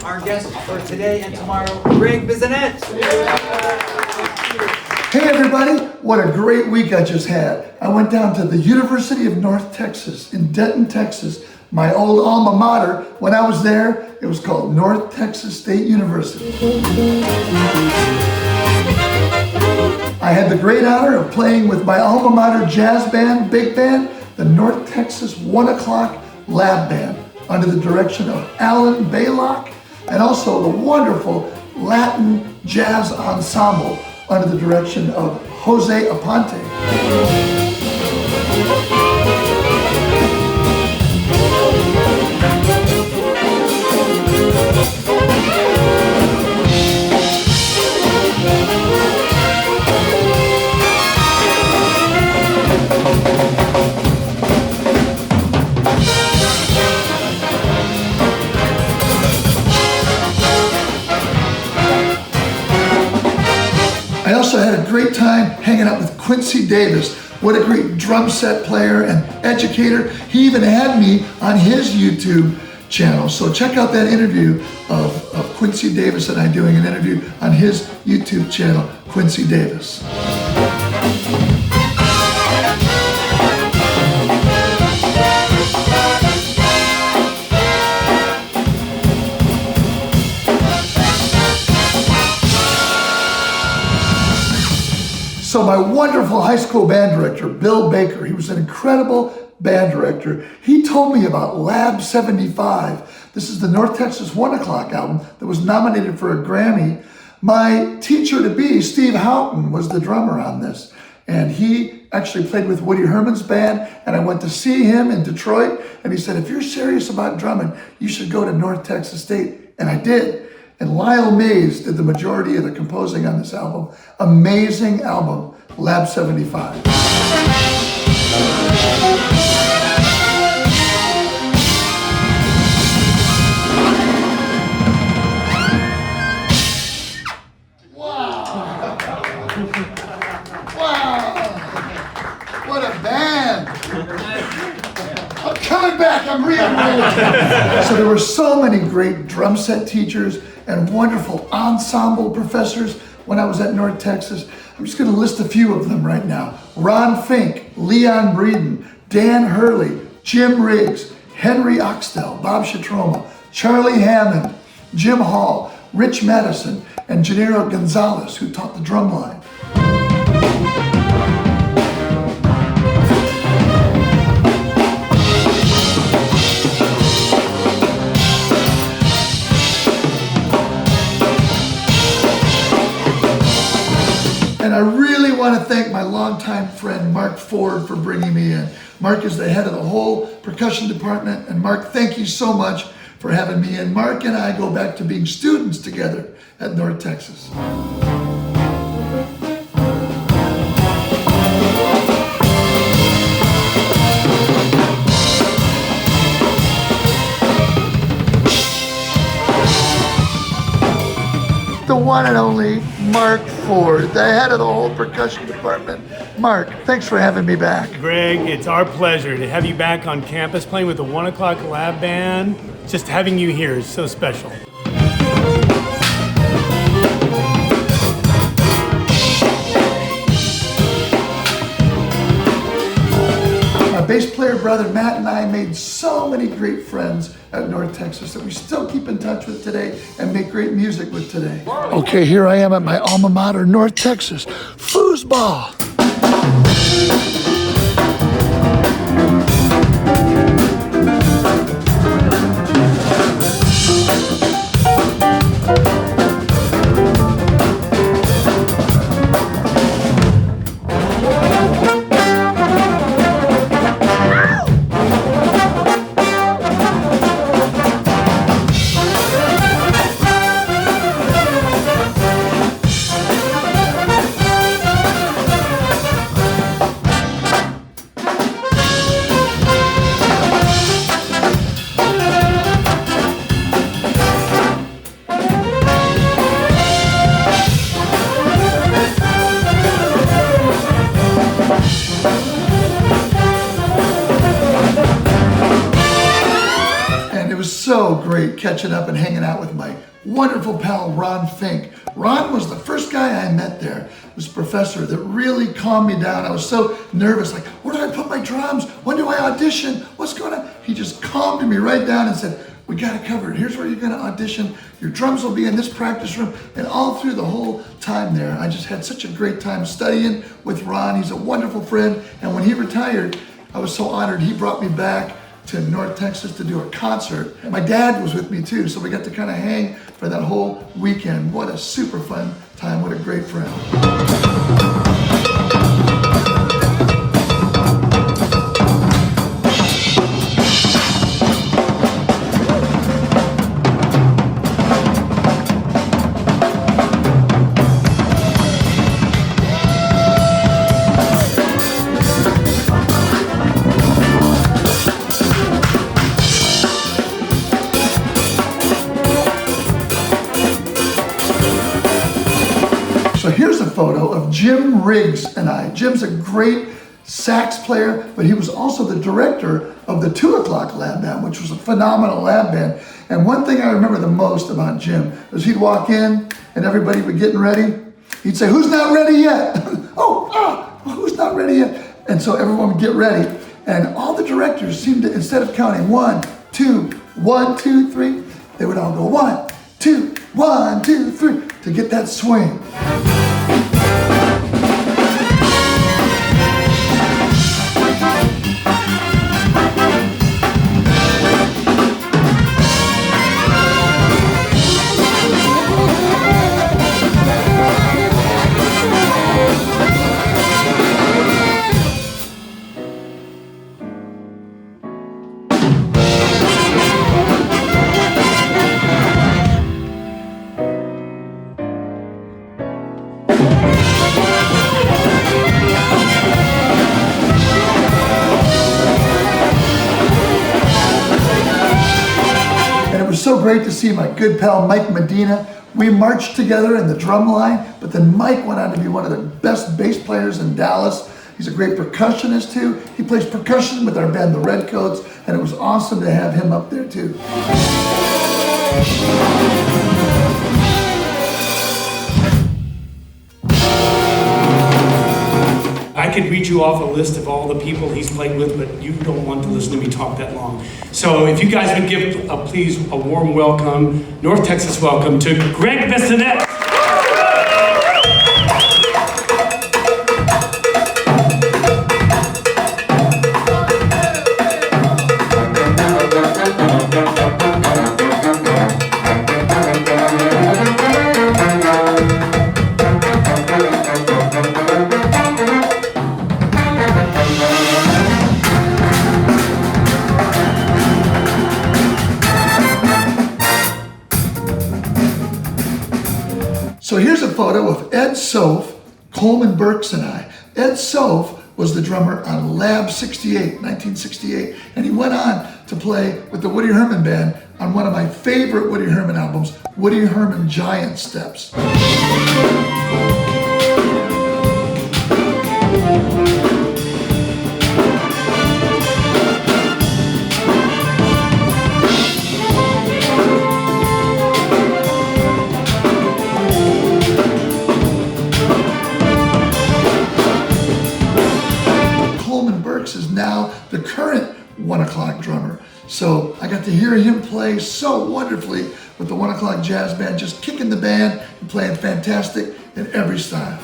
Our guest for today and tomorrow, Gregg Bissonette. Hey everybody, what a great week I just had. I went down to the University of North Texas in Denton, Texas, my old alma mater. When I was there, it was called North Texas State University. I had the great honor of playing with my alma mater jazz band, big band, the North Texas 1 O'Clock Lab Band, under the direction of Alan Baylock, and also the wonderful Latin Jazz Ensemble under the direction of Jose Aponte. I also had a great time hanging out with Quincy Davis. What a great drum set player and educator. He even had me on his YouTube channel. So check out that interview of Quincy Davis and I doing an interview on his YouTube channel, Quincy Davis. So my wonderful high school band director, Bill Baker, he was an incredible band director. He told me about Lab 75. This is the North Texas 1 O'Clock album that was nominated for a Grammy. My teacher-to-be, Steve Houghton, was the drummer on this. And he actually played with Woody Herman's band, and I went to see him in Detroit, and he said, if you're serious about drumming, you should go to North Texas State. And I did. And Lyle Mays did the majority of the composing on this album. Amazing album, Lab 75. Wow. Wow. What a band. I'm coming back, I'm re-enrolling. So there were so many great drum set teachers and wonderful ensemble professors when I was at North Texas. I'm just gonna list a few of them right now. Ron Fink, Leon Breeden, Dan Hurley, Jim Riggs, Henry Oxtell, Bob Shatroma, Charlie Hammond, Jim Hall, Rich Madison, and Gennaro Gonzalez, who taught the drum line. And I really want to thank my longtime friend, Mark Ford, for bringing me in. Mark is the head of the whole percussion department. And Mark, thank you so much for having me in. Mark and I go back to being students together at North Texas. The one and only Mark Ford, the head of the whole percussion department. Mark, thanks for having me back. Greg, it's our pleasure to have you back on campus playing with the 1 O'Clock Lab Band. Just having you here is so special. My bass player brother Matt and I made so many great friends at North Texas that we still keep in touch with today and make great music with today. Okay, here I am at my alma mater, North Texas. Foosball. so great catching up and hanging out with Mike. wonderful pal, Ron Fink. Ron was the first guy I met there, this professor that really calmed me down. I was so nervous, like, where do I put my drums? When do I audition? What's going on? He just calmed me right down and said, we got it covered. Here's where you're gonna audition. Your drums will be in this practice room. And all through the whole time there, I just had such a great time studying with Ron. He's a wonderful friend. And when he retired, I was so honored. He brought me back to North Texas to do a concert. And my dad was with me too, so we got to kind of hang for that whole weekend. What a super fun time, what a great friend. So here's a photo of Jim Riggs and I. Jim's a great sax player, but he was also the director of the 2 o'clock lab band, which was a phenomenal lab band. And one thing I remember the most about Jim was he'd walk in and everybody would getting ready. He'd say, who's not ready yet? Who's not ready yet? And so everyone would get ready. And all the directors seemed to, instead of counting 1, 2, 1, 2, 3, they would all go 1, 2, 1, 2, 3 to get that swing. So great to see my good pal Mike Medina. We marched together in the drum line, but then Mike went on to be one of the best bass players in Dallas. He's a great percussionist too. He plays percussion with our band, the Redcoats, and it was awesome to have him up there too. I could read you off a list of all the people he's played with, but you don't want to listen to me talk that long. So if you guys would give, please, a warm welcome, North Texas welcome to Gregg Bissonette. So here's a photo of Ed Soph, Coleman Burks and I. Ed Soph was the drummer on Lab 68, 1968, and he went on to play with the Woody Herman Band on one of my favorite Woody Herman albums, Woody Herman Giant Steps. Is now the current 1 o'clock drummer. So I got to hear him play so wonderfully with the 1 o'clock jazz band, just kicking the band and playing fantastic in every style.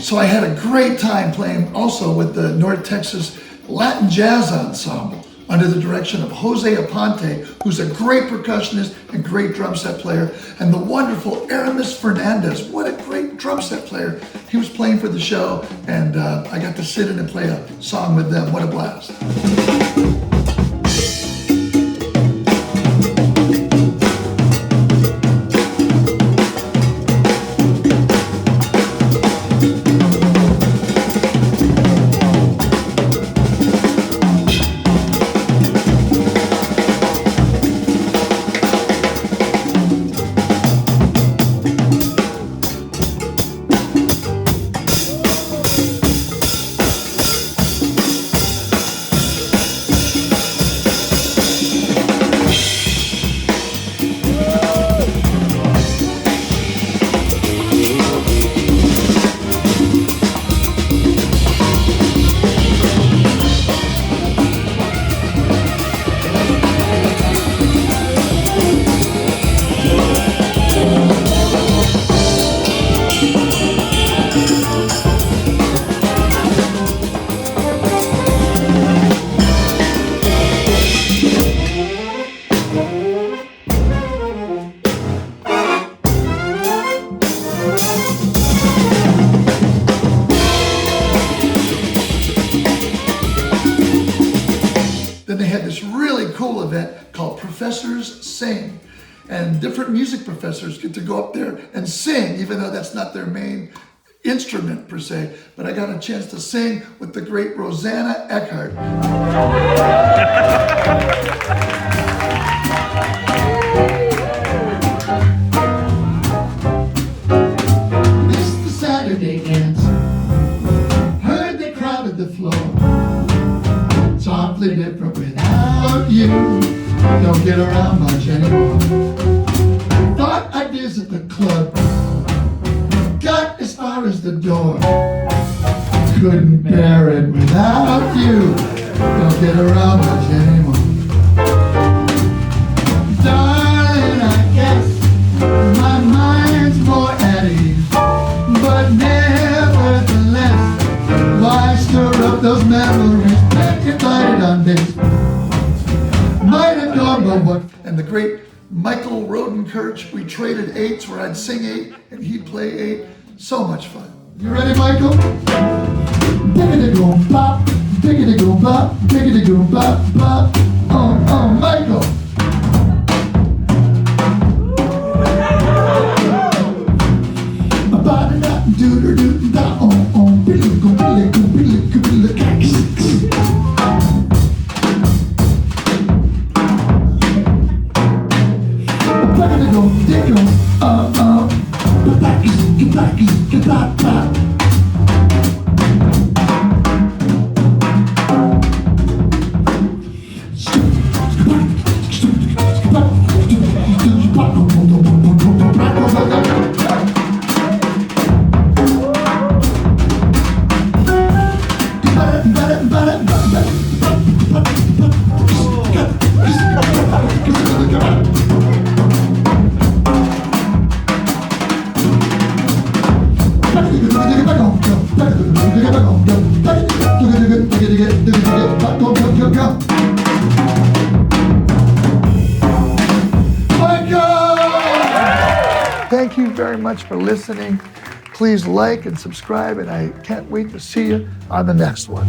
So I had a great time playing also with the North Texas Latin Jazz Ensemble. under the direction of Jose Aponte, who's a great percussionist and great drum set player, and the wonderful Aramis Fernandez. What a great drum set player. He was playing for the show, and I got to sit in and play a song with them. What a blast. Then they had this really cool event called Professors Sing. And different music professors get to go up there and sing, even though that's not their main instrument per se. But I got a chance to sing with the great Rosanna Eckhart. Missed the Saturday dance, heard they crowded the floor. It's awfully different without you, don't get around much anymore. Thought I'd visit the club, got as far as the door. Couldn't bear it without you, don't get around much anymore. Darling, I guess my mind's more at ease, but nevertheless, why stir up those memories that you lighted on this? Might have gone by what? And the great Michael Rodenkirch, we traded eights where I'd sing 8 and he'd play 8. So much fun. You ready, Michael? Diggity go bop, diggity go bop, diggity go bop, bop. Oh, Michael. Ba-da-da-doo-doo-doo-da, billy-go-billy-go-billy-go-billy-go-billy-cax. Ba-da-da-go, diggo, ba-ba-is-ga-ba-is-ga-ba-ba. Thank you very much for listening. Please like and subscribe, and I can't wait to see you on the next one.